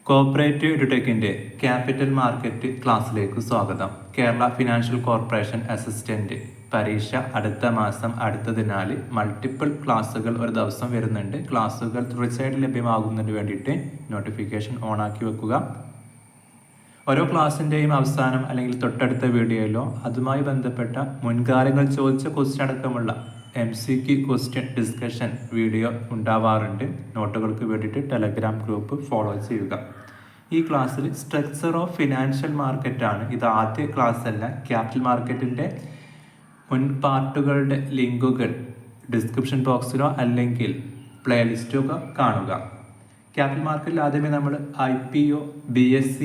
Cooperative എഡ്യൂടെക്കിൻ്റെ capital market ക്ലാസ്സിലേക്ക് സ്വാഗതം. Kerala financial corporation assistant പരീക്ഷ അടുത്ത മാസം അടുത്തതിനാൽ മൾട്ടിപ്പിൾ ക്ലാസ്സുകൾ ഒരു ദിവസം വരുന്നുണ്ട്. ക്ലാസ്സുകൾ തീർച്ചയായിട്ടും ലഭ്യമാകുന്നതിന് വേണ്ടിയിട്ട് നോട്ടിഫിക്കേഷൻ ഓണാക്കി വെക്കുക. ഓരോ ക്ലാസ്സിൻ്റെയും അവസാനം അല്ലെങ്കിൽ തൊട്ടടുത്ത വീഡിയോയിലോ അതുമായി ബന്ധപ്പെട്ട മുൻകാലങ്ങൾ ചോദിച്ച ക്വസ്റ്റ്യൻ അടക്കമുള്ള MCQ ക്വസ്റ്റ്യൻ ഡിസ്കഷൻ വീഡിയോ ഉണ്ടാവാറുണ്ട്. നോട്ടുകൾക്ക് വേണ്ടിയിട്ട് ടെലഗ്രാം ഗ്രൂപ്പ് ഫോളോ ചെയ്യുക. ഈ ക്ലാസ്സിൽ സ്ട്രക്ചർ ഓഫ് ഫിനാൻഷ്യൽ മാർക്കറ്റാണ്. ഇത് ആദ്യ ക്ലാസ് അല്ല. ക്യാപിറ്റൽ മാർക്കറ്റിൻ്റെ മുൻ പാർട്ടുകളുടെ ലിങ്കുകൾ ഡിസ്ക്രിപ്ഷൻ ബോക്സിലോ അല്ലെങ്കിൽ പ്ലേലിസ്റ്റോ ഒക്കെ കാണുക. ക്യാപിറ്റൽ മാർക്കറ്റിൽ ആദ്യമേ നമ്മൾ IPO, BSc,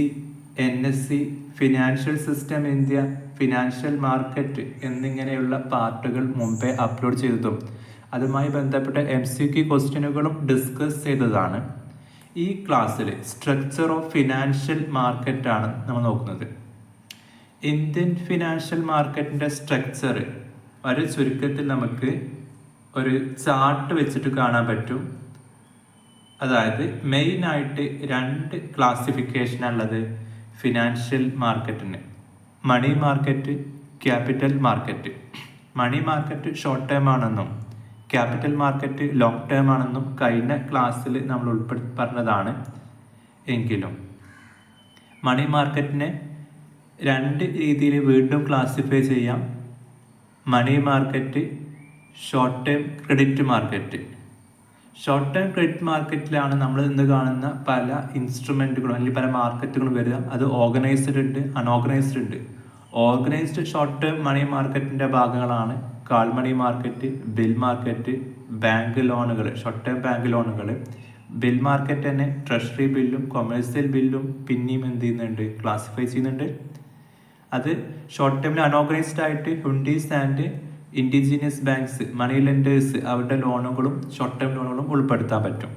NSC, financial system India, financial market എന്നിങ്ങനെയുള്ള പാർട്ടുകൾ മുമ്പേ അപ്ലോഡ് ചെയ്തതും അതുമായി ബന്ധപ്പെട്ട MCQ ക്വസ്റ്റ്യനുകളും ഡിസ്കസ് ചെയ്തതാണ്. ഈ ക്ലാസ്സിൽ സ്ട്രക്ചർ ഓഫ് ഫിനാൻഷ്യൽ മാർക്കറ്റാണ് നമ്മൾ നോക്കുന്നത്. ഇന്ത്യൻ ഫിനാൻഷ്യൽ മാർക്കറ്റിൻ്റെ സ്ട്രക്ചർ വളരെ ചുരുക്കത്തിൽ നമുക്ക് ഒരു ചാർട്ട് വെച്ചിട്ട് കാണാൻ പറ്റും. അതായത് മെയിനായിട്ട് രണ്ട് ക്ലാസിഫിക്കേഷനുള്ളത് ഫിനാൻഷ്യൽ മാർക്കറ്റിന്: money market, capital market. Money market short term ആണെന്നും ക്യാപിറ്റൽ മാർക്കറ്റ് ലോങ് ടേം ആണെന്നും കഴിഞ്ഞ ക്ലാസ്സിൽ നമ്മൾ പറഞ്ഞതാണ്. എങ്കിലും മണി മാർക്കറ്റിനെ രണ്ട് രീതിയിൽ വീണ്ടും ക്ലാസിഫൈ ചെയ്യാം. Money market, short term credit market. Short term credit മാർക്കറ്റിലാണ് നമ്മൾ ഇന്ന് കാണുന്ന പല ഇൻസ്ട്രുമെൻറ്റുകളും അല്ലെങ്കിൽ പല മാർക്കറ്റുകളും വരിക. അത് ഓർഗനൈസ്ഡ് ഉണ്ട്, അൺഓർഗനൈസ്ഡ് ഉണ്ട്. ഓർഗനൈസ്ഡ് ഷോർട്ട് ടേം മണി മാർക്കറ്റിൻ്റെ ഭാഗങ്ങളാണ് call money market, bill market, bank ലോണുകൾ, ഷോർട്ട് ടേം ബാങ്ക് ലോണുകൾ. ബിൽ മാർക്കറ്റ് തന്നെ ട്രഷറി ബില്ലും കൊമേഴ്സ്യൽ ബില്ലും പിന്നെയും എന്ത് ചെയ്യുന്നുണ്ട്, ക്ലാസിഫൈ ചെയ്യുന്നുണ്ട്. അത് ഷോർട്ട് ടേമിൽ അൺഓർഗനൈസ്ഡ് ആയിട്ട് hundis and indigenous banks, money lenders, അവരുടെ ലോണുകളും ഷോർട്ട് ടേം ലോണുകളും ഉൾപ്പെടുത്താൻ പറ്റും.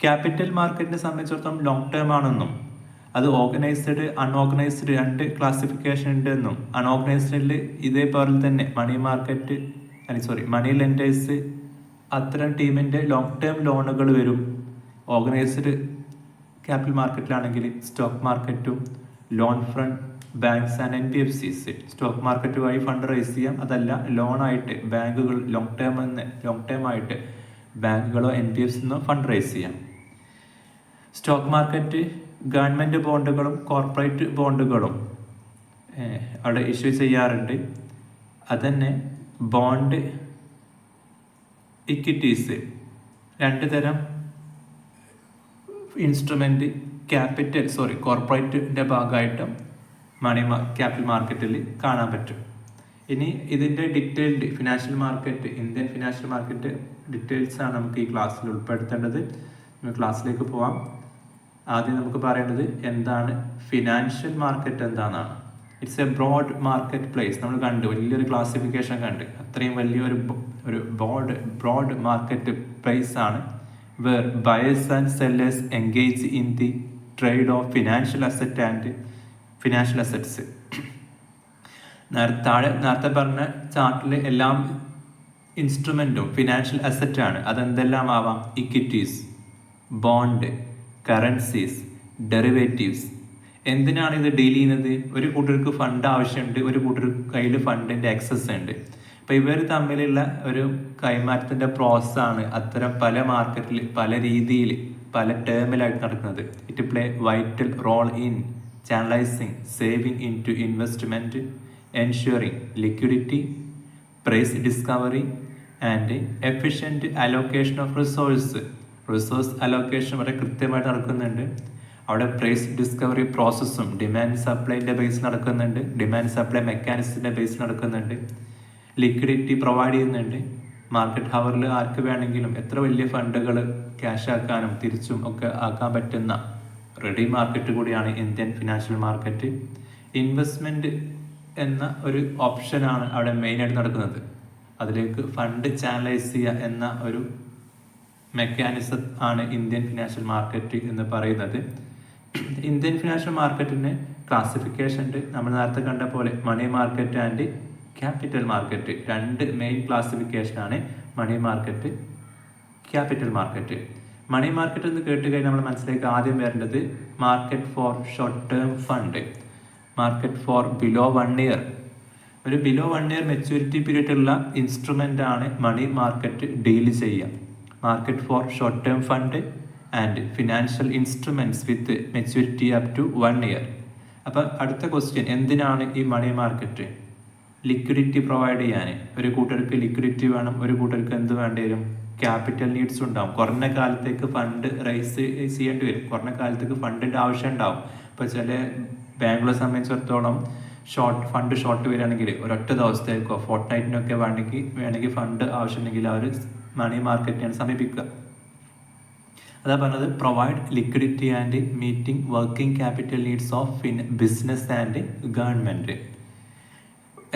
ക്യാപിറ്റൽ മാർക്കറ്റിനെ സംബന്ധിച്ചിടത്തോളം ലോങ് ടേം ആണെന്നും അത് ഓർഗനൈസ്ഡ് അൺഓർഗനൈസ്ഡ് രണ്ട് ക്ലാസിഫിക്കേഷൻ ഉണ്ടെന്നും അൺഓർഗനൈസ്ഡിൽ ഇതേപോലെ തന്നെ മണി ലെൻഡേഴ്സ് അത്തരം ടീമിൻ്റെ ലോങ് ടേം ലോണുകൾ വരും. ഓർഗനൈസ്ഡ് ക്യാപിറ്റൽ മാർക്കറ്റിലാണെങ്കിൽ സ്റ്റോക്ക് മാർക്കറ്റും loan from banks and NBFCs, stock market വഴി ഫണ്ട് റൈസ് ചെയ്യാം. അതല്ല ലോണായിട്ട് ബാങ്കുകൾ ലോങ് ടേം ആയിട്ട് ബാങ്കുകളോ NBFCന്നോ ഫണ്ട് റൈസ് ചെയ്യാം. സ്റ്റോക്ക് മാർക്കറ്റ് ഗവൺമെൻറ് ബോണ്ടുകളും കോർപ്പറേറ്റ് ബോണ്ടുകളും അവിടെ ഇഷ്യൂ ചെയ്യാറുണ്ട്. അതന്നെ ബോണ്ട് ഇക്വിറ്റീസ്, രണ്ട് തരം ഇൻസ്ട്രുമെൻ്റ് കോർപ്പറേറ്റിൻ്റെ ഭാഗമായിട്ടും ക്യാപിറ്റൽ മാർക്കറ്റിൽ കാണാൻ പറ്റും. ഇനി ഇതിൻ്റെ detailed Indian financial market details ആണ് നമുക്ക് ഈ ക്ലാസ്സിൽ ഉൾപ്പെടുത്തേണ്ടത്. ക്ലാസ്സിലേക്ക് പോവാം. ആദ്യം നമുക്ക് പറയേണ്ടത് എന്താണ് ഫിനാൻഷ്യൽ മാർക്കറ്റ് എന്താണെന്നാണ്. It's a broad market place. നമ്മൾ കണ്ടു, വലിയൊരു ക്ലാസിഫിക്കേഷൻ കണ്ട്. അത്രയും വലിയൊരു ബ്രോഡ് മാർക്കറ്റ് പ്ലേസ് ആണ് where buyers and sellers engage in the trade of financial asset and financial assets. നേരത്തെ പറഞ്ഞ ചാർട്ടിൽ എല്ലാം ഇൻസ്ട്രുമെൻറ്റും ഫിനാൻഷ്യൽ അസറ്റാണ്. അതെന്തെല്ലാം ആവാം: ഇക്വിറ്റീസ്, ബോണ്ട്, കറൻസീസ്, ഡെറിവേറ്റീവ്സ്. എന്തിനാണ് ഇത് ഡീൽ ചെയ്യുന്നത്? ഒരു കൂട്ടർക്ക് ഫണ്ട് ആവശ്യമുണ്ട്, ഒരു കൂട്ടർക്ക് കയ്യിൽ ഫണ്ടിൻ്റെ എക്സസ് ഉണ്ട്. അപ്പോൾ ഇവർ തമ്മിലുള്ള ഒരു കൈമാറ്റത്തിൻ്റെ പ്രോസസ്സാണ് അത്തരം പല മാർക്കറ്റിൽ പല രീതിയിൽ പല ടേമിലായിട്ട് നടക്കുന്നത്. It play vital role in channelizing saving into investment, ensuring liquidity, price discovery and efficient allocation of resource allocation വളരെ കൃത്യമായിട്ട് നടക്കുന്നുണ്ട്. അവിടെ പ്രൈസ് ഡിസ്കവറി പ്രോസസ്സും ഡിമാൻഡ് സപ്ലൈൻ്റെ ബേസ് നടക്കുന്നുണ്ട്, ഡിമാൻഡ് സപ്ലൈ മെക്കാനിസത്തിൻ്റെ ബേസ് നടക്കുന്നുണ്ട്. ലിക്വിഡിറ്റി പ്രൊവൈഡ് ചെയ്യുന്നുണ്ട്. മാർക്കറ്റ് ഹവറിൽ ആർക്ക് വേണമെങ്കിലും എത്ര വലിയ ഫണ്ടുകൾ ക്യാഷ് ആക്കാനും തിരിച്ചും ഒക്കെ ആക്കാൻ പറ്റുന്ന റെഡി മാർക്കറ്റ് കൂടിയാണ് ഇന്ത്യൻ ഫിനാൻഷ്യൽ മാർക്കറ്റ്. ഇൻവെസ്റ്റ്മെൻറ്റ് എന്ന ഒരു ഓപ്ഷനാണ് അവിടെ മെയിനായിട്ട് നടക്കുന്നത്. അതിലേക്ക് ഫണ്ട് ചാനലൈസ് ചെയ്യുക എന്ന ഒരു മെക്കാനിസം ആണ് ഇന്ത്യൻ ഫിനാൻഷ്യൽ മാർക്കറ്റ് എന്ന് പറയുന്നത്. ഇന്ത്യൻ ഫിനാൻഷ്യൽ മാർക്കറ്റിന് ക്ലാസിഫിക്കേഷൻ ഉണ്ട്. നമ്മൾ നേരത്തെ കണ്ട പോലെ money market and capital market, രണ്ട് മെയിൻ ക്ലാസിഫിക്കേഷനാണ് money market, capital market. Money market എന്ന് കേട്ട് കഴിഞ്ഞാൽ നമ്മൾ മനസ്സിലേക്ക് ആദ്യം വരേണ്ടത് market for short term fund, market for below 1 year. ഒരു ബിലോ 1 ഇയർ മെച്യൂരിറ്റി പീരീഡ് ഉള്ള ഇൻസ്ട്രുമെൻ്റ് ആണ് മണി മാർക്കറ്റ് ഡീൽ ചെയ്യുക. Market for short term fund and financial instruments with maturity up to 1 year. അപ്പം അടുത്ത ക്വസ്റ്റ്യൻ, എന്തിനാണ് ഈ money market? Liquidity provide ചെയ്യാൻ. ഒരു കൂട്ടർക്ക് ലിക്വിഡിറ്റി വേണം, ഒരു കൂട്ടർക്ക് എന്ത് വേണ്ടി വരും? ക്യാപിറ്റൽ നീഡ്സ് ഉണ്ടാവും. കുറഞ്ഞ കാലത്തേക്ക് ഫണ്ട് റൈസ് ചെയ്യേണ്ടി വരും, കുറഞ്ഞ കാലത്തേക്ക് ഫണ്ടിൻ്റെ ആവശ്യം ഉണ്ടാവും. ഇപ്പോൾ ചില ബാങ്കുകളെ സംബന്ധിച്ചിടത്തോളം ഫണ്ട് ഷോർട്ട് വരികയാണെങ്കിൽ ഒരൊറ്റ ദിവസത്തേക്കോ ഫോർട്ട് നൈറ്റിനൊക്കെ വേണമെങ്കിൽ ഫണ്ട് ആവശ്യമുണ്ടെങ്കിൽ അവർ മണി മാർക്കറ്റിനെയാണ് സമീപിക്കുക. അതാ പറഞ്ഞത്, provide liquidity and meeting working capital needs of business and government.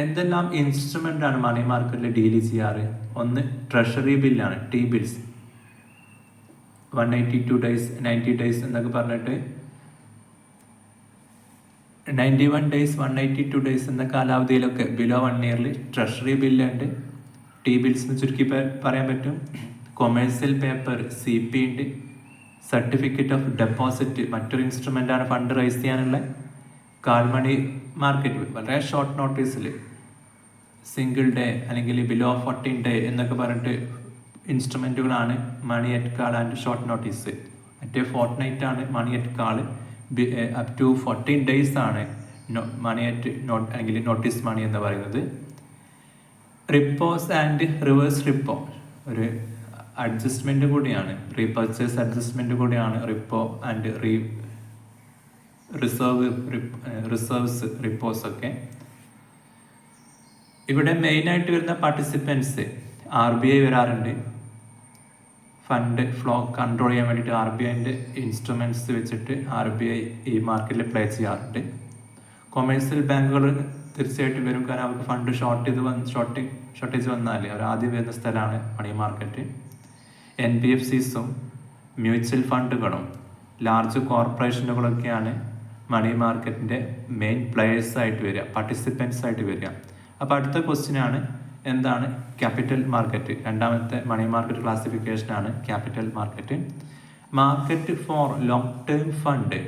എന്തെല്ലാം ഇൻസ്ട്രുമെൻ്റ് ആണ് മണി മാർക്കറ്റിൽ ഡീൽ ചെയ്യാറ്? ഒന്ന് ട്രഷറി ബില്ലാണ്, ടി ബിൽസ്. 182 ഡേയ്സ് 90 ഡേയ്സ് എന്നൊക്കെ പറഞ്ഞിട്ട് 91 ഡേയ്സ് 182 ഡേയ്സ് എന്ന കാലാവധിയിലൊക്കെ ബിലോ 1 ഇയറിൽ ട്രഷറി ബില്ലുണ്ട്. ടി ബിൽസ് എന്ന് ചുരുക്കി പറയാൻ പറ്റും. കൊമേഴ്സ്യൽ പേപ്പർ CP ഉണ്ട്. സർട്ടിഫിക്കറ്റ് ഓഫ് ഡെപ്പോസിറ്റ് മറ്റൊരു ഇൻസ്ട്രുമെൻ്റാണ് ഫണ്ട് റൈസ് ചെയ്യാനുള്ള. കാൾ മണി മാർക്കറ്റ് വളരെ ഷോർട്ട് നോട്ടീസിൽ സിംഗിൾ ഡേ അല്ലെങ്കിൽ ബിലോ 14 ഡേ എന്നൊക്കെ പറഞ്ഞിട്ട് ഇൻസ്ട്രുമെൻറ്റുകളാണ് money at call and short notice. മറ്റേ ഫോർട്ട് നൈറ്റ് ആണ് money at call, up to 14 days ആണ് മണി അറ്റ് അല്ലെങ്കിൽ നോട്ടീസ് മണി എന്ന് പറയുന്നത്. റിപ്പോസ് ആൻഡ് റിവേഴ്സ് റിപ്പോ ഒരു അഡ്ജസ്റ്റ്മെൻറ്റ് കൂടിയാണ്, റീപർച്ചേസ് അഡ്ജസ്റ്റ്മെൻറ്റ് കൂടിയാണ് റിപ്പോ ആൻഡ് റിസർവ്സ് റിപ്പോസ് ഒക്കെ. ഇവിടെ മെയിനായിട്ട് വരുന്ന പാർട്ടിസിപ്പൻസ് RBI വരാറുണ്ട്. ഫണ്ട് ഫ്ലോ കൺട്രോൾ ചെയ്യാൻ വേണ്ടിയിട്ട് RBIൻ്റെ ഇൻസ്ട്രുമെൻറ്റ്സ് വെച്ചിട്ട് RBI ഈ മാർക്കറ്റിൽ പ്ലേ ചെയ്യാറുണ്ട്. കൊമേഴ്സ്യൽ ബാങ്കുകൾ തീർച്ചയായിട്ടും വരും, കാരണം അവർക്ക് ഫണ്ട് ഷോർട്ടേജ് വന്നാൽ അവർ ആദ്യം വരുന്ന സ്ഥലമാണ് മണി മാർക്കറ്റ്. NBFCസും മ്യൂച്വൽ ഫണ്ടുകളും ലാർജ് കോർപ്പറേഷനുകളൊക്കെയാണ് മണി മാർക്കറ്റിൻ്റെ മെയിൻ പ്ലെയേഴ്സ് ആയിട്ട് വരിക, പാർട്ടിസിപ്പൻസ് ആയിട്ട് വരിക. അപ്പോൾ അടുത്ത ക്വസ്റ്റ്യനാണ്, എന്താണ് ക്യാപിറ്റൽ മാർക്കറ്റ്? രണ്ടാമത്തെ മണി മാർക്കറ്റ് ക്ലാസിഫിക്കേഷനാണ് capital market. Market for long term fund,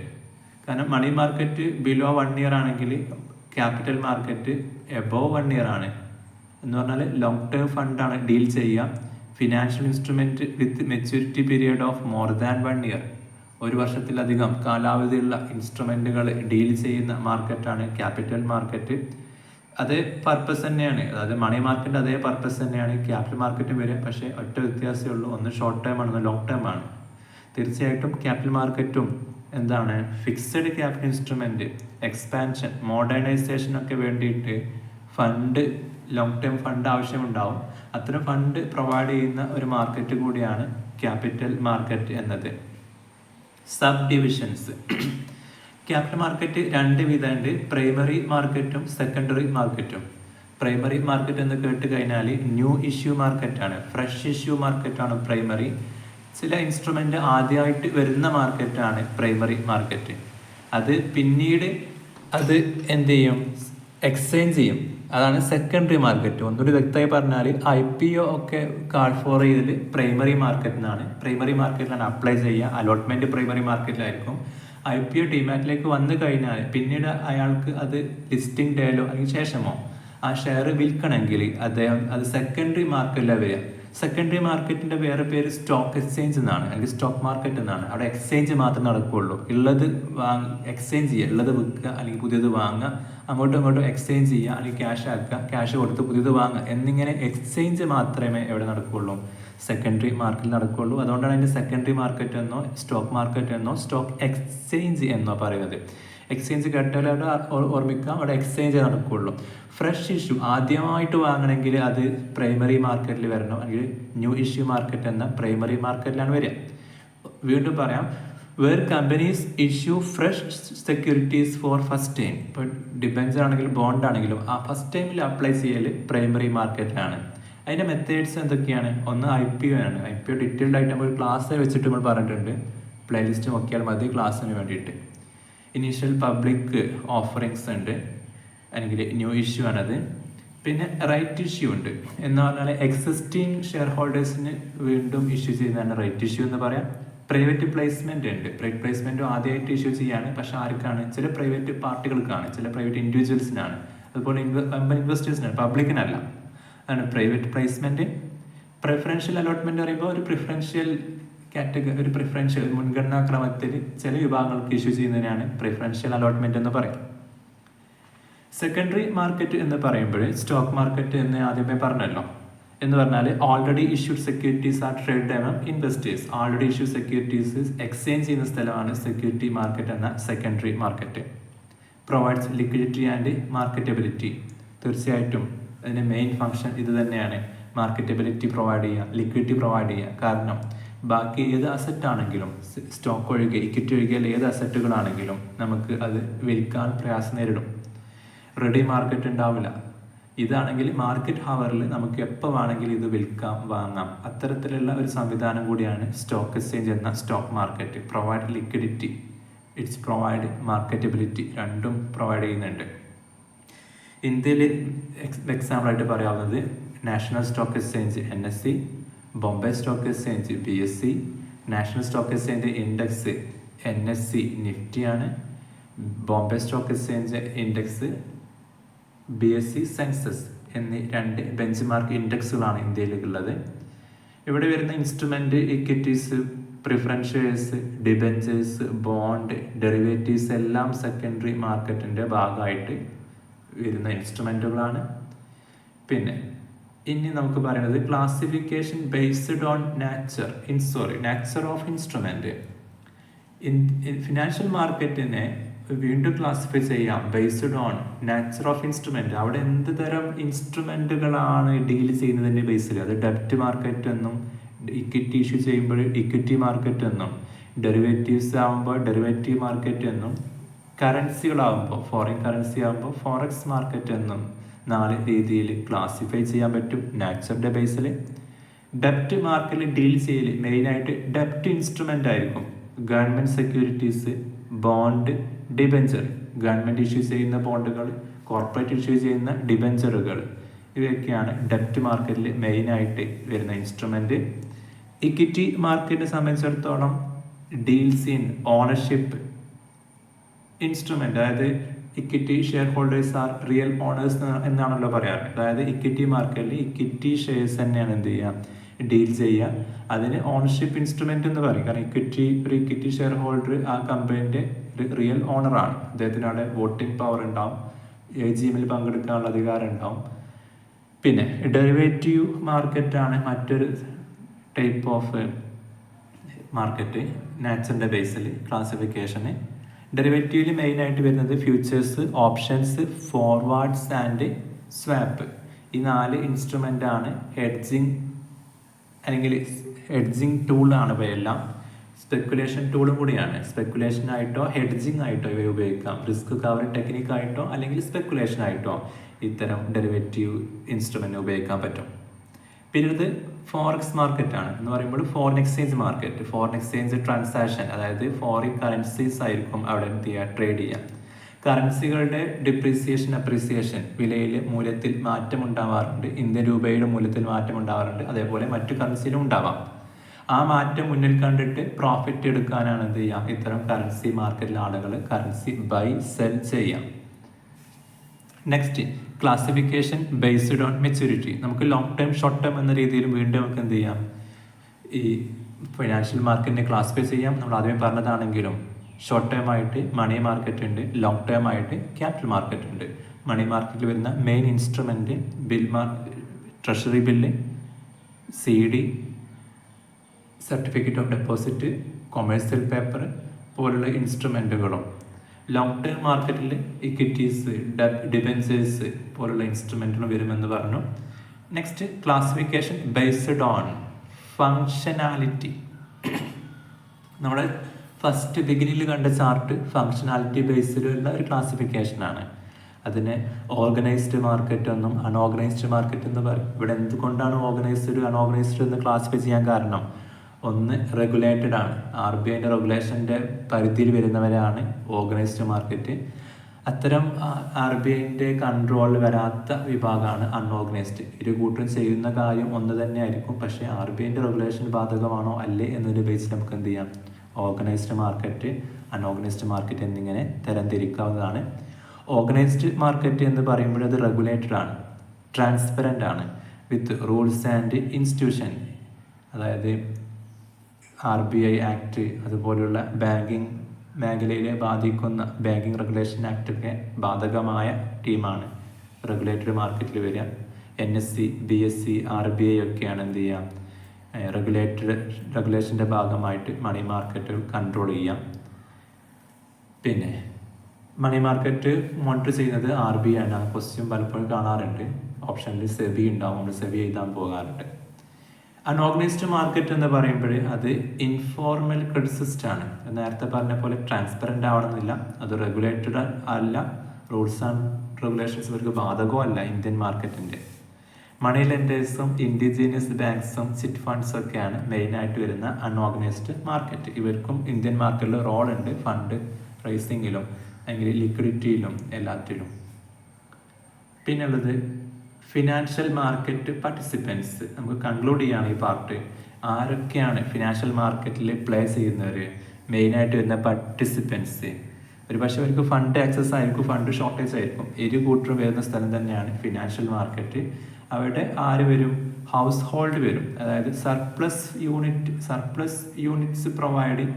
കാരണം മണി മാർക്കറ്റ് ബിലോ 1 ഇയർ ആണെങ്കിൽ ക്യാപിറ്റൽ മാർക്കറ്റ് എബോവ് 1 ഇയർ ആണ്. എന്ന് പറഞ്ഞാൽ ലോങ് ടേം ഫണ്ടാണ് ഡീൽ ചെയ്യുക. Financial instrument with maturity period of more than 1 year, 1 വർഷത്തിലധികം കാലാവധിയുള്ള ഇൻസ്ട്രുമെൻറ്റുകൾ ഡീൽ ചെയ്യുന്ന മാർക്കറ്റാണ് ക്യാപിറ്റൽ മാർക്കറ്റ്. അതേ പർപ്പസ് തന്നെയാണ്, അതായത് മണി മാർക്കറ്റ് അതേ പർപ്പസ് തന്നെയാണ് ക്യാപിറ്റൽ മാർക്കറ്റും വരിക. പക്ഷേ ഒറ്റ വ്യത്യാസമേ ഉള്ളൂ, ഒന്ന് ഷോർട്ട് ടേം ആണ്, ഒന്ന് ലോങ് ടേം ആണ്. തീർച്ചയായിട്ടും ക്യാപിറ്റൽ മാർക്കറ്റും എന്താണ് ഫിക്സഡ് ക്യാപിറ്റൽ ഇൻസ്ട്രുമെൻറ്റ്, എക്സ്പാൻഷൻ, മോഡേണൈസേഷനൊക്കെ വേണ്ടിയിട്ട് ഫണ്ട്, ലോങ് ടേം ഫണ്ട് ആവശ്യമുണ്ടാവും. അത്തരം ഫണ്ട് പ്രൊവൈഡ് ചെയ്യുന്ന ഒരു മാർക്കറ്റ് കൂടിയാണ് ക്യാപിറ്റൽ മാർക്കറ്റ് എന്നത്. Sub divisions. ക്യാപിറ്റൽ മാർക്കറ്റ് 2 വിധമുണ്ട്, പ്രൈമറി മാർക്കറ്റും സെക്കൻഡറി മാർക്കറ്റും. പ്രൈമറി മാർക്കറ്റ് എന്ന് കേട്ട് കഴിഞ്ഞാൽ ന്യൂ ഇഷ്യൂ മാർക്കറ്റാണ്, ഫ്രഷ് ഇഷ്യൂ മാർക്കറ്റാണ് പ്രൈമറി. ചില ഇൻസ്ട്രുമെൻ്റ് ആദ്യമായിട്ട് വരുന്ന മാർക്കറ്റാണ് പ്രൈമറി മാർക്കറ്റ്. അത് പിന്നീട് അത് എന്ത് ചെയ്യും, എക്സ്ചേഞ്ച് ചെയ്യും, അതാണ് സെക്കൻഡറി മാർക്കറ്റ്. ഒന്നുകൂടി വ്യക്തമായി പറഞ്ഞാൽ IPO ഒക്കെ കാൾ ഫോർ ചെയ്തത് പ്രൈമറി മാർക്കറ്റിൽ നിന്നാണ്. പ്രൈമറി മാർക്കറ്റിലാണ് അപ്ലൈ ചെയ്യുക, അലോട്ട്മെൻറ്റ് പ്രൈമറി മാർക്കറ്റിലായിരിക്കും. IPO ഡിമാറ്റിലേക്ക് വന്നു കഴിഞ്ഞാൽ പിന്നീട് അയാൾക്ക് അത് ലിസ്റ്റിംഗ് ഡേയിലോ അല്ലെങ്കിൽ ശേഷമോ ആ ഷെയർ വിൽക്കണമെങ്കിൽ അദ്ദേഹം അത് സെക്കൻഡറി മാർക്കറ്റിലാണ് വരിക. സെക്കൻഡറി മാർക്കറ്റിൻ്റെ വേറെ പേര് സ്റ്റോക്ക് എക്സ്ചേഞ്ച് എന്നാണ്, അല്ലെങ്കിൽ സ്റ്റോക്ക് മാർക്കറ്റ് എന്നാണ്. അവിടെ എക്സ്ചേഞ്ച് മാത്രമേ നടക്കുകയുള്ളൂ. ഉള്ളത് എക്സ്ചേഞ്ച് ചെയ്യുക, ഉള്ളത് വിൽക്കുക അല്ലെങ്കിൽ പുതിയത് വാങ്ങുക, അങ്ങോട്ടും ഇങ്ങോട്ടും എക്സ്ചേഞ്ച് ചെയ്യുക അല്ലെങ്കിൽ ക്യാഷ് ആക്കുക, ക്യാഷ് കൊടുത്ത് പുതിയത് വാങ്ങുക എന്നിങ്ങനെ എക്സ്ചേഞ്ച് മാത്രമേ എവിടെ നടക്കുകയുള്ളൂ, സെക്കൻഡറി മാർക്കറ്റിൽ നടക്കുകയുള്ളൂ. അതുകൊണ്ടാണ് അതിൻ്റെ സെക്കൻഡറി മാർക്കറ്റ് എന്നോ സ്റ്റോക്ക് മാർക്കറ്റ് എന്നോ സ്റ്റോക്ക് എക്സ്ചേഞ്ച് എന്നോ പറയുന്നത്. എക്സ്ചേഞ്ച് കേട്ടാൽ അവിടെ ഓർമ്മിക്കുക, അവിടെ എക്സ്ചേഞ്ച് നടക്കുകയുള്ളൂ. ഫ്രഷ് ഇഷ്യൂ ആദ്യമായിട്ട് വാങ്ങണമെങ്കിൽ അത് പ്രൈമറി മാർക്കറ്റിൽ വരണം, അല്ലെങ്കിൽ ന്യൂ ഇഷ്യൂ മാർക്കറ്റ് എന്ന പ്രൈമറി മാർക്കറ്റിലാണ് വരിക. വീണ്ടും പറയാം, where companies issue fresh securities for first time. ഇപ്പോൾ ഡിബെഞ്ചർ ആണെങ്കിലും ബോണ്ട് ആണെങ്കിലും ആ ഫസ്റ്റ് ടൈമിൽ അപ്ലൈ ചെയ്യൽ പ്രൈമറി മാർക്കറ്റിലാണ്. അതിൻ്റെ മെത്തേഡ്സ് എന്തൊക്കെയാണ്? ഒന്ന് IPO ആണ്. IPO ഡീറ്റെയിൽഡ് ആയിട്ട് നമ്മൾ ക്ലാസ് വെച്ചിട്ട് നമ്മൾ പറഞ്ഞിട്ടുണ്ട്, പ്ലേലിസ്റ്റ് നോക്കിയാൽ മതി ക്ലാസ്സിന് വേണ്ടിയിട്ട്. ഇനീഷ്യൽ പബ്ലിക് ഓഫറിങ്സ് ഉണ്ട്, അല്ലെങ്കിൽ ന്യൂ ഇഷ്യൂ ആണത്. പിന്നെ റൈറ്റ് ഇഷ്യൂ ഉണ്ട്, എന്ന് പറഞ്ഞാൽ എക്സിസ്റ്റിംഗ് ഷെയർ ഹോൾഡേഴ്സിന് വീണ്ടും ഇഷ്യൂ ചെയ്യുന്നതാണ് റൈറ്റ് ഇഷ്യൂ എന്ന് പറയാം. പ്രൈവറ്റ് പ്ലേസ്മെൻറ്റ് ഉണ്ട്. പ്രൈവറ്റ് പ്ലേസ്മെൻറ്റും ആദ്യമായിട്ട് ഇഷ്യൂ ചെയ്യാണ്, പക്ഷേ ആർക്കാണ്? ചില പ്രൈവറ്റ് പാർട്ടികൾക്കാണ്, ചില പ്രൈവറ്റ് ഇൻഡിവിജ്വൽസിനാണ്, അതുപോലെ ഇൻവെസ്റ്റേഴ്സിനാണ്, പബ്ലിക്കിനല്ല. അതാണ് പ്രൈവറ്റ് പ്ലേസ്മെൻറ്റ്. പ്രിഫറൻഷ്യൽ അലോട്ട്മെൻറ്റ് പറയുമ്പോൾ ഒരു പ്രിഫറൻഷ്യൽ കാറ്റഗറി, ഒരു പ്രിഫറൻഷ്യൽ മുൻഗണനാ ക്രമത്തിൽ ചില വിഭാഗങ്ങൾക്ക് ഇഷ്യൂ ചെയ്യുന്നതിനാണ് പ്രിഫറൻഷ്യൽ അലോട്ട്മെൻറ്റ് എന്ന് പറയും. സെക്കൻഡറി മാർക്കറ്റ് എന്ന് പറയുമ്പോൾ സ്റ്റോക്ക് മാർക്കറ്റ് എന്ന് ആദ്യമേ പറഞ്ഞല്ലോ. എന്ന് പറഞ്ഞാൽ already issued securities are trade among investors. Already issue securities exchange ചെയ്യുന്ന സ്ഥലമാണ് സെക്യൂരിറ്റി മാർക്കറ്റ് എന്ന secondary market. Provides liquidity and marketability. തീർച്ചയായിട്ടും അതിൻ്റെ മെയിൻ ഫംഗ്ഷൻ ഇത് തന്നെയാണ്, മാർക്കറ്റബിലിറ്റി പ്രൊവൈഡ് ചെയ്യുക, ലിക്വിഡിറ്റി പ്രൊവൈഡ് ചെയ്യുക. കാരണം ബാക്കി ഏത് അസറ്റ് ആണെങ്കിലും, സ്റ്റോക്ക് ഒഴികെ ഇക്വിറ്റി ഒഴികെ ഏത് അസറ്റുകളാണെങ്കിലും നമുക്ക് അത് വിൽക്കാൻ പ്രയാസം നേരിടും. റെഡി മാർക്കറ്റ് ഉണ്ടാവില്ല. ഇതാണെങ്കിൽ മാർക്കറ്റ് ഹവറിൽ നമുക്ക് എപ്പോൾ വേണമെങ്കിലും ഇത് വിൽക്കാം, വാങ്ങാം. അത്തരത്തിലുള്ള ഒരു സംവിധാനം കൂടിയാണ് സ്റ്റോക്ക് എക്സ്ചേഞ്ച് എന്ന stock market. Provide liquidity, it's provide marketability, രണ്ടും പ്രൊവൈഡ് ചെയ്യുന്നുണ്ട്. ഇന്ത്യയിൽ എക്സാമ്പിളായിട്ട് പറയാവുന്നത് national stock exchange NSE, Bombay stock exchange BSE, national stock exchange index NSE നിഫ്റ്റിയാണ്, Bombay stock exchange index BSE Sensex എന്നീ 2 ബെഞ്ച് മാർക്ക് ഇൻഡെക്സുകളാണ് ഇന്ത്യയിലുള്ളത്. ഇവിടെ വരുന്ന instrument equities, preferentials, debentures, bond, derivatives എല്ലാം സെക്കൻഡറി മാർക്കറ്റിൻ്റെ ഭാഗമായിട്ട് വരുന്ന ഇൻസ്ട്രുമെൻറ്റുകളാണ്. പിന്നെ ഇനി നമുക്ക് പറയുന്നത് classification based on nature of instrument. Financial മാർക്കറ്റിനെ വീണ്ടും ക്ലാസിഫൈ ചെയ്യാം based on nature of instrument. അവിടെ എന്ത് തരം ഇൻസ്ട്രുമെൻറ്റുകളാണ് ഡീൽ ചെയ്യുന്നതിൻ്റെ ബേസിൽ, അത് ഡെപ്റ്റ് മാർക്കറ്റ് എന്നും, ഇക്വിറ്റി ഇഷ്യൂ ചെയ്യുമ്പോൾ ഇക്വിറ്റി മാർക്കറ്റ് എന്നും, ഡെറിവേറ്റീവ്സ് ആകുമ്പോൾ ഡെറിവേറ്റീവ് മാർക്കറ്റ് എന്നും, കറൻസികളാകുമ്പോൾ ഫോറിൻ കറൻസി ആകുമ്പോൾ ഫോറക്സ് മാർക്കറ്റ് എന്നും 4 രീതിയിൽ ക്ലാസിഫൈ ചെയ്യാൻ പറ്റും നാച്ചറിൻ്റെ ബേസിൽ. ഡെപ്റ്റ് മാർക്കറ്റിൽ ഡീൽ ചെയ്യൽ മെയിനായിട്ട് ഡെപ്റ്റ് ഇൻസ്ട്രുമെൻ്റ് ആയിരിക്കും. Government securities, bond, debenture. Government issue ചെയ്യുന്ന ബോണ്ടുകൾ, കോർപ്പറേറ്റ് ഇഷ്യൂ ചെയ്യുന്ന ഡിബെഞ്ചറുകൾ, ഇവയൊക്കെയാണ് ഡെപ്റ്റ് മാർക്കറ്റിൽ മെയിനായിട്ട് വരുന്ന ഇൻസ്ട്രുമെൻറ്റ്. ഇക്വിറ്റി മാർക്കറ്റിനെ സംബന്ധിച്ചിടത്തോളം ഡീൽസ് ഇൻ ഓണർഷിപ്പ് ഇൻസ്ട്രുമെൻ്റ്, അതായത് equity share holders are real owners എന്നാണല്ലോ പറയാറ്. അതായത് ഇക്വിറ്റി മാർക്കറ്റിൽ ഇക്വിറ്റി ഷെയർസ് തന്നെയാണ് എന്ത് ചെയ്യുക, ഡീൽ ചെയ്യുക. അതിന് ഓണർഷിപ്പ് ഇൻസ്ട്രുമെൻ്റ് എന്ന് പറയും. കാരണം ഒരു ഇക്വിറ്റി ഷെയർ ഹോൾഡർ ആ കമ്പനീൻ്റെ റിയൽ ഓണറാണ്. അദ്ദേഹത്തിന് അവിടെ വോട്ടിംഗ് പവർ ഉണ്ടാവും, AGM പങ്കെടുക്കാനുള്ള അധികാരം ഉണ്ടാവും. പിന്നെ ഡെറിവേറ്റീവ് മാർക്കറ്റാണ് മറ്റൊരു ടൈപ്പ് ഓഫ് മാർക്കറ്റ് നാച്ചറിൻ്റെ ബേസിൽ ക്ലാസിഫിക്കേഷന്. ഡെറിവേറ്റീവിൽ മെയിനായിട്ട് വരുന്നത് futures, options, forwards and swap. ഈ 4 ഇൻസ്ട്രുമെൻ്റാണ് ഹെഡ്ജിങ്, അല്ലെങ്കിൽ ഹെഡ്ജിങ് ടൂളാണ് ഇവയെല്ലാം. സ്പെക്കുലേഷൻ ടൂളും കൂടിയാണ്. സ്പെക്കുലേഷൻ ആയിട്ടോ ഹെഡ്ജിങ് ആയിട്ടോ ഇവ ഉപയോഗിക്കാം. റിസ്ക് കവർ ടെക്നിക്കായിട്ടോ അല്ലെങ്കിൽ സ്പെക്കുലേഷൻ ആയിട്ടോ ഇത്തരം ഡെറിവേറ്റീവ് ഇൻസ്ട്രുമെൻ്റ് ഉപയോഗിക്കാൻ പറ്റും. പിന്നീട് ഫോറക്സ് മാർക്കറ്റാണ്. എന്ന് പറയുമ്പോൾ foreign exchange market, foreign exchange transaction, അതായത് ഫോറിൻ കറൻസീസ് ആയിരിക്കും അവിടെ എന്ത് ചെയ്യുക, ട്രേഡ് ചെയ്യാം. കറൻസികളുടെ ഡിപ്രീസിയേഷൻ, അപ്രീസിയേഷൻ, വിലയിൽ മൂല്യത്തിൽ മാറ്റം ഉണ്ടാവാറുണ്ട്. ഇന്ത്യൻ രൂപയുടെ മൂല്യത്തിൽ മാറ്റം ഉണ്ടാവാറുണ്ട്. അതേപോലെ മറ്റു കറൻസിയിലും ഉണ്ടാവാം. ആ മാറ്റം മുന്നിൽ കണ്ടിട്ട് പ്രോഫിറ്റ് എടുക്കാനാണ് എന്ത് ചെയ്യുക, ഇത്തരം കറൻസി മാർക്കറ്റിലെ ആളുകൾ കറൻസി ബൈ സെൽ ചെയ്യാം. Next classification based on maturity. നമുക്ക് ലോങ് ടേം, ഷോർട്ട് ടേം എന്ന രീതിയിൽ വീണ്ടും നമുക്ക് എന്ത് ചെയ്യാം, ഈ ഫിനാൻഷ്യൽ മാർക്കറ്റിനെ ക്ലാസിഫൈ ചെയ്യാം. നമ്മൾ ആദ്യമേ പറഞ്ഞതാണെങ്കിലും ഷോർട്ട് ടേം ആയിട്ട് മണി മാർക്കറ്റ് ഉണ്ട്, ലോങ് ടേം ആയിട്ട് ക്യാപിറ്റൽ മാർക്കറ്റ് ഉണ്ട്. മണി മാർക്കറ്റിൽ വരുന്ന main instrument treasury bill, CD, certificate of deposit, commercial paper പോലുള്ള ഇൻസ്ട്രുമെൻറ്റുകളും. ലോങ് ടേം മാർക്കറ്റിൽ ഇക്വിറ്റീസ്, ഡിബെഞ്ചേഴ്സ് പോലുള്ള ഇൻസ്ട്രുമെൻറ്റുകൾ വരുമെന്ന് പറഞ്ഞു. Next classification based on functionality. നമ്മുടെ ഫസ്റ്റ് ബിഗിനിൽ കണ്ട ചാർട്ട് ഫങ്ഷനാലിറ്റി ബേസ്ഡിലുള്ള ഒരു ക്ലാസിഫിക്കേഷനാണ്. അതിനെ ഓർഗനൈസ്ഡ് മാർക്കറ്റ് എന്നും അൺഓർഗനൈസ്ഡ് മാർക്കറ്റ് എന്ന് പറയും. ഇവിടെ എന്തുകൊണ്ടാണ് ഓർഗനൈസ്ഡ് അൺഓർഗനൈസ്ഡ് എന്ന് ക്ലാസിഫൈ ചെയ്യാൻ കാരണം, ഒന്ന് റെഗുലേറ്റഡ് ആണ്, RBIൻ്റെ റെഗുലേഷൻ്റെ പരിധിയിൽ വരുന്നവരാണ് ഓർഗനൈസ്ഡ് മാർക്കറ്റ്. അത്തരം RBIൻ്റെ കൺട്രോളിൽ വരാത്ത വിഭാഗമാണ് അൺഓർഗനൈസ്ഡ്. ഇരു കൂട്ടരും ചെയ്യുന്ന കാര്യം ഒന്ന് തന്നെ ആയിരിക്കും, പക്ഷേ RBIൻ്റെ റെഗുലേഷൻ ബാധകമാണോ അല്ലേ എന്നൊരു ബേസിൽ നമുക്ക് എന്ത് ചെയ്യാം, ഓർഗനൈസ്ഡ് മാർക്കറ്റ്, അൺഓർഗനൈസ്ഡ് മാർക്കറ്റ് എന്നിങ്ങനെ തരംതിരിക്കാവുന്നതാണ്. ഓർഗനൈസ്ഡ് മാർക്കറ്റ് എന്ന് പറയുമ്പോൾ അത് റെഗുലേറ്റഡ് ആണ്, ട്രാൻസ്പെറൻ്റ് ആണ്, വിത്ത് റൂൾസ് ആൻഡ് ഇൻസ്റ്റിറ്റ്യൂഷൻ. അതായത് RBI ആക്ട് അതുപോലുള്ള ബാങ്കിങ് മേഖലയിലെ ബാധിക്കുന്ന ബാങ്കിങ് റെഗുലേഷൻ ആക്റ്റൊക്കെ ബാധകമായ ടീമാണ് റെഗുലേറ്റഡ് മാർക്കറ്റിൽ വരിക. NSE, BSE, RBI ഒക്കെയാണ് എന്ത് ചെയ്യാം, റെഗുലേഷൻ്റെ ഭാഗമായിട്ട് മണി മാർക്കറ്റ് കൺട്രോൾ ചെയ്യാം. പിന്നെ മണി മാർക്കറ്റ് മോണിറ്റർ ചെയ്യുന്നത് RBI ആണ്. ക്വസ്റ്റ്യൻ പലപ്പോഴും കാണാറുണ്ട്, ഓപ്ഷനിൽ സെബി ഉണ്ടാവും, നമ്മൾ സെബി എഴുതാൻ പോകാറുണ്ട്. അൺഓർഗനൈസ്ഡ് മാർക്കറ്റ് എന്ന് പറയുമ്പോൾ അത് ഇൻഫോർമൽ ക്രെഡിറ്റ് സിസ്റ്റം ആണ്. നേരത്തെ പറഞ്ഞ പോലെ ട്രാൻസ്പെറൻ്റ് ആവണമെന്നില്ല, അത് റെഗുലേറ്റഡ് അല്ല, റൂൾസ് ആൻഡ് റെഗുലേഷൻസ് ഇവർക്ക് ബാധകവും അല്ല. ഇന്ത്യൻ മാർക്കറ്റിൻ്റെ മണി ലെൻഡേഴ്സും ഇൻഡിജീനിയസ് ബാങ്ക്സും ചിറ്റ് ഫണ്ട്സും ഒക്കെയാണ് മെയിനായിട്ട് വരുന്ന അൺഓർഗനൈസ്ഡ് മാർക്കറ്റ്. ഇവർക്കും ഇന്ത്യൻ മാർക്കറ്റിൽ റോൾ ഉണ്ട്, ഫണ്ട് റൈസിങ്ങിലും അല്ലെങ്കിൽ ലിക്വിഡിറ്റിയിലും എല്ലാത്തിലും. പിന്നുള്ളത് ഫിനാൻഷ്യൽ മാർക്കറ്റ് പാർട്ടിസിപ്പൻസ്. നമുക്ക് കൺക്ലൂഡ് ചെയ്യാണ് ഈ പാർട്ട്. ആരൊക്കെയാണ് ഫിനാൻഷ്യൽ മാർക്കറ്റിൽ പ്ലേ ചെയ്യുന്നവർ? മെയിനായിട്ട് വരുന്ന പാർട്ടിസിപ്പൻസ്. ഒരു പക്ഷേ അവർക്ക് ഫണ്ട് ആക്സസ് ആയിരിക്കും, ഫണ്ട് ഷോർട്ടേജ് ആയിരിക്കും. ഇരു കൂട്ടരും വരുന്ന സ്ഥലം തന്നെയാണ് ഫിനാൻഷ്യൽ മാർക്കറ്റ്. അവിടെ ആര് വരും? ഹൗസ് ഹോൾഡ് വരും. അതായത് സർപ്ലസ് യൂണിറ്റ്സ് പ്രൊവൈഡിങ്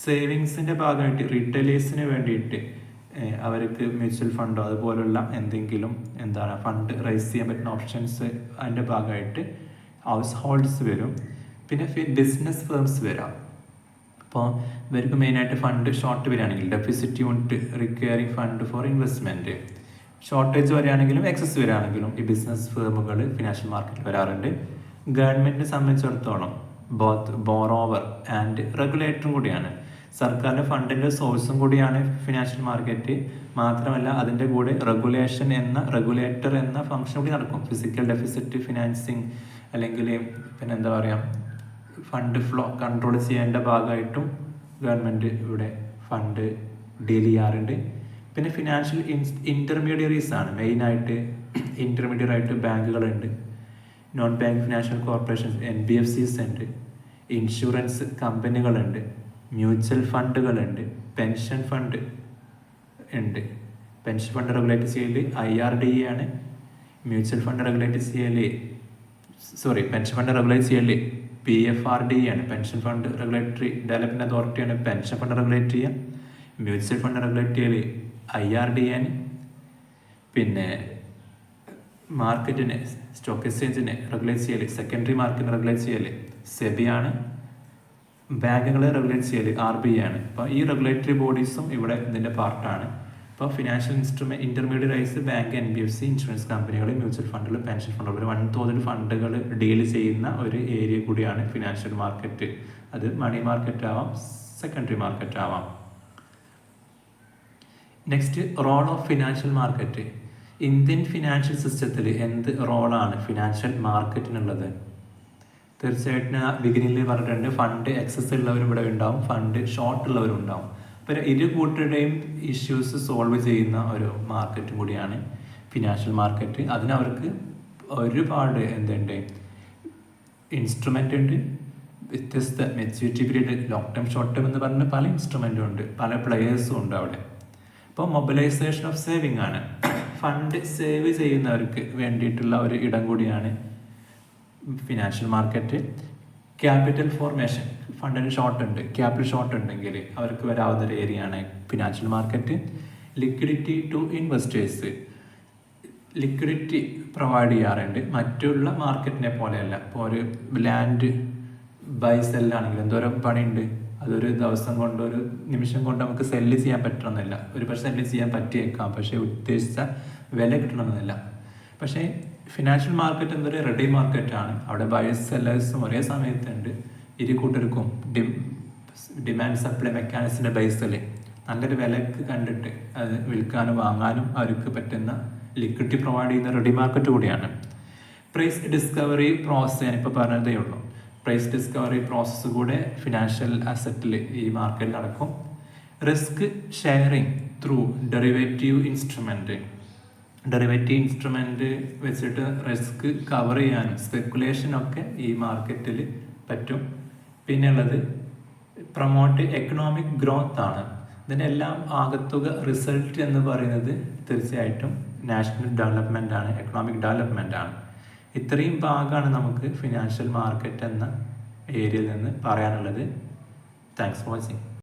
സേവിങ്സിൻ്റെ ഭാഗമായിട്ട് റീറ്റെയിലേഴ്സിന് വേണ്ടിയിട്ട് അവർക്ക് മ്യൂച്വൽ ഫണ്ടോ അതുപോലുള്ള എന്തെങ്കിലും ഫണ്ട് റൈസ് ചെയ്യാൻ പറ്റുന്ന ഓപ്ഷൻസ് അതിൻ്റെ ഭാഗമായിട്ട് ഹൗസ് ഹോൾഡ്സ് വരും. പിന്നെ ബിസിനസ് ഫേംസ് വരാം. അപ്പോൾ ഇവർക്ക് മെയിനായിട്ട് ഫണ്ട് ഷോർട്ട് വരികയാണെങ്കിൽ deficit unit requiring fund for investment, shortage വരികയാണെങ്കിലും എക്സസ് വരികയാണെങ്കിലും ഈ ബിസിനസ് ഫേമുകൾ ഫിനാൻഷ്യൽ മാർക്കറ്റിൽ വരാറുണ്ട്. ഗവൺമെൻറ്റിനെ സംബന്ധിച്ചിടത്തോളം ബോത്ത് ബോറോവർ ആൻഡ് റെഗുലേറ്ററും കൂടിയാണ്. സർക്കാരിൻ്റെ ഫണ്ടിൻ്റെ സോഴ്സും കൂടിയാണ് ഫിനാൻഷ്യൽ മാർക്കറ്റ്. മാത്രമല്ല അതിൻ്റെ കൂടെ റെഗുലേറ്റർ എന്ന ഫംഗ്ഷൻ കൂടി നടക്കും. ഫിസിക്കൽ ഡെഫിസിറ്റ് ഫിനാൻസിങ് അല്ലെങ്കിൽ ഫണ്ട് ഫ്ലോ കൺട്രോൾ ചെയ്യേണ്ട ഭാഗമായിട്ടും ഗവൺമെൻറ് ഇവിടെ ഫണ്ട് ഡീൽ ചെയ്യാറുണ്ട്. പിന്നെ ഫിനാൻഷ്യൽ ഇൻ്റർമീഡിയറീസ് ആണ് മെയിനായിട്ട്. ഇൻ്റർമീഡിയറ്റ് ആയിട്ട് ബാങ്കുകളുണ്ട്, non bank financial corporations NBFCs ഉണ്ട്, ഇൻഷുറൻസ് കമ്പനികളുണ്ട്, മ്യൂച്വൽ ഫണ്ടുകളുണ്ട്, പെൻഷൻ ഫണ്ട് ഉണ്ട്. പെൻഷൻ ഫണ്ട് റെഗുലേറ്റ് ചെയ്യൽ IRDA ആണ്. പെൻഷൻ ഫണ്ട് റെഗുലേറ്റ് ചെയ്യൽ PFRDA ആണ്. പെൻഷൻ ഫണ്ട് റെഗുലേറ്ററി ഡെവലപ്മെൻറ്റ് അതോറിറ്റിയാണ് പെൻഷൻ ഫണ്ട് റെഗുലേറ്റ് ചെയ്യുക. മ്യൂച്വൽ ഫണ്ട് റെഗുലേറ്റ് ചെയ്യൽ IRDA ആണ്. പിന്നെ മാർക്കറ്റിനെ, സ്റ്റോക്ക് എക്സ്ചേഞ്ചിനെ റെഗുലേറ്റ് ചെയ്യൽ, സെക്കൻഡറി മാർക്കറ്റിനെ റെഗുലേറ്റ് ചെയ്യൽ സെബി ആണ്. ബാങ്കുകളെ റെഗുലേറ്റ് ചെയ്യൽ RBI ആണ്. അപ്പോൾ ഈ റെഗുലേറ്ററി ബോഡീസും ഇവിടെ ഇതിൻ്റെ പാർട്ടാണ്. ഇപ്പോൾ ഫിനാൻഷ്യൽ ഇൻ്റർമീഡിയറൈസ് ബാങ്ക്, NBFC, ഇൻഷുറൻസ് കമ്പനികൾ, മ്യൂച്വൽ ഫണ്ടുകൾ, പെൻഷൻ ഫണ്ടുകൾ, വൻതോതിൽ ഫണ്ടുകൾ ഡീൽ ചെയ്യുന്ന ഒരു ഏരിയ കൂടിയാണ് ഫിനാൻഷ്യൽ മാർക്കറ്റ്. അത് മണി മാർക്കറ്റ് ആവാം, സെക്കൻഡറി മാർക്കറ്റ് ആവാം. Next, role of financial market. Indian financial സിസ്റ്റത്തിൽ എന്ത് റോളാണ് ഫിനാൻഷ്യൽ മാർക്കറ്റിനുള്ളത്? തീർച്ചയായിട്ടും ബിഗിനിങ്ങിൽ പറഞ്ഞിട്ടുണ്ട്, ഫണ്ട് എക്സസ് ഉള്ളവരും ഇവിടെ ഉണ്ടാവും, ഫണ്ട് ഷോർട്ട് ഉള്ളവരും ഉണ്ടാവും. അപ്പോൾ ഇരു കൂട്ടരുടെയും ഇഷ്യൂസ് സോൾവ് ചെയ്യുന്ന ഒരു മാർക്കറ്റും കൂടിയാണ് ഫിനാൻഷ്യൽ മാർക്കറ്റ്. അതിനവർക്ക് ഒരുപാട് ഇൻസ്ട്രുമെൻ്റ് ഉണ്ട്, വ്യത്യസ്ത maturity period, long term short term എന്ന് പറഞ്ഞ പല ഇൻസ്ട്രുമെൻറ്റും ഉണ്ട്, പല പ്ലെയേഴ്സും ഉണ്ട് അവിടെ. അപ്പോൾ മൊബിലൈസേഷൻ ഓഫ് സേവിങ് ആണ്, ഫണ്ട് സേവ് ചെയ്യുന്നവർക്ക് വേണ്ടിയിട്ടുള്ള ഒരു ഇടം കൂടിയാണ് ഫിനാൻഷ്യൽ മാർക്കറ്റ്. ക്യാപിറ്റൽ ഫോർമേഷൻ, ഫണ്ടിന് ഷോർട്ട് ഉണ്ട്, ക്യാപിറ്റൽ ഷോർട്ട് ഉണ്ടെങ്കിൽ അവർക്ക് വരാവുന്ന ഒരു ഏരിയയാണ് financial market. Liquidity to investors, liquidity provide ചെയ്യാറുണ്ട്, മറ്റുള്ള മാർക്കറ്റിനെ പോലെയല്ല. ഇപ്പോൾ ഒരു ലാൻഡ് ബൈ സെല്ലാണെങ്കിൽ എന്തോരം പണിയുണ്ട്, അതൊരു ദിവസം കൊണ്ട് ഒരു നിമിഷം കൊണ്ട് നമുക്ക് സെല്ല് ചെയ്യാൻ പറ്റണമെന്നില്ല. ഒരു പക്ഷേ സെല്ല് ചെയ്യാൻ പറ്റിയേക്കാം, പക്ഷേ ഉദ്ദേശിച്ച വില കിട്ടണമെന്നില്ല. പക്ഷേ ഫിനാൻഷ്യൽ മാർക്കറ്റ് എന്നൊരു റെഡി മാർക്കറ്റാണ്. അവിടെ ബയേഴ്സ് സെല്ലേഴ്സും ഒരേ സമയത്തുണ്ട്. ഇരു കൂട്ടർക്കും ഡിമാൻഡ് സപ്ലൈ മെക്കാനിസത്തിൻ്റെ ബേസിൽ നല്ലൊരു വിലക്ക് കണ്ടിട്ട് അത് വിൽക്കാനും വാങ്ങാനും അവർക്ക് പറ്റുന്ന ലിക്വിഡിറ്റി പ്രൊവൈഡ് ചെയ്യുന്ന റെഡി മാർക്കറ്റ് കൂടിയാണ്. പ്രൈസ് ഡിസ്കവറി പ്രോസസ് ഞാനിപ്പോൾ പറഞ്ഞതേ ഉള്ളൂ. പ്രൈസ് ഡിസ്കവറി പ്രോസസ്സ് കൂടെ ഫിനാൻഷ്യൽ അസറ്റിൽ ഈ മാർക്കറ്റിൽ നടക്കും. Risk sharing through derivative instrument വെച്ചിട്ട് റിസ്ക് കവർ ചെയ്യാനും സ്പെക്കുലേഷനൊക്കെ ഈ മാർക്കറ്റിൽ പറ്റും. പിന്നെയുള്ളത് പ്രൊമോട്ട് എക്കണോമിക് ഗ്രോത്ത് ആണ്. ഇതിനെല്ലാം ആകത്തുക റിസൾട്ട് എന്ന് പറയുന്നത് തീർച്ചയായിട്ടും നാഷണൽ ഡെവലപ്മെൻ്റ് ആണ്, എക്കണോമിക് ഡെവലപ്മെൻ്റ് ആണ്. ഇത്രയും ഭാഗമാണ് നമുക്ക് ഫിനാൻഷ്യൽ മാർക്കറ്റ് എന്ന ഏരിയയിൽ നിന്ന് പറയാനുള്ളത്. Thanks for watching.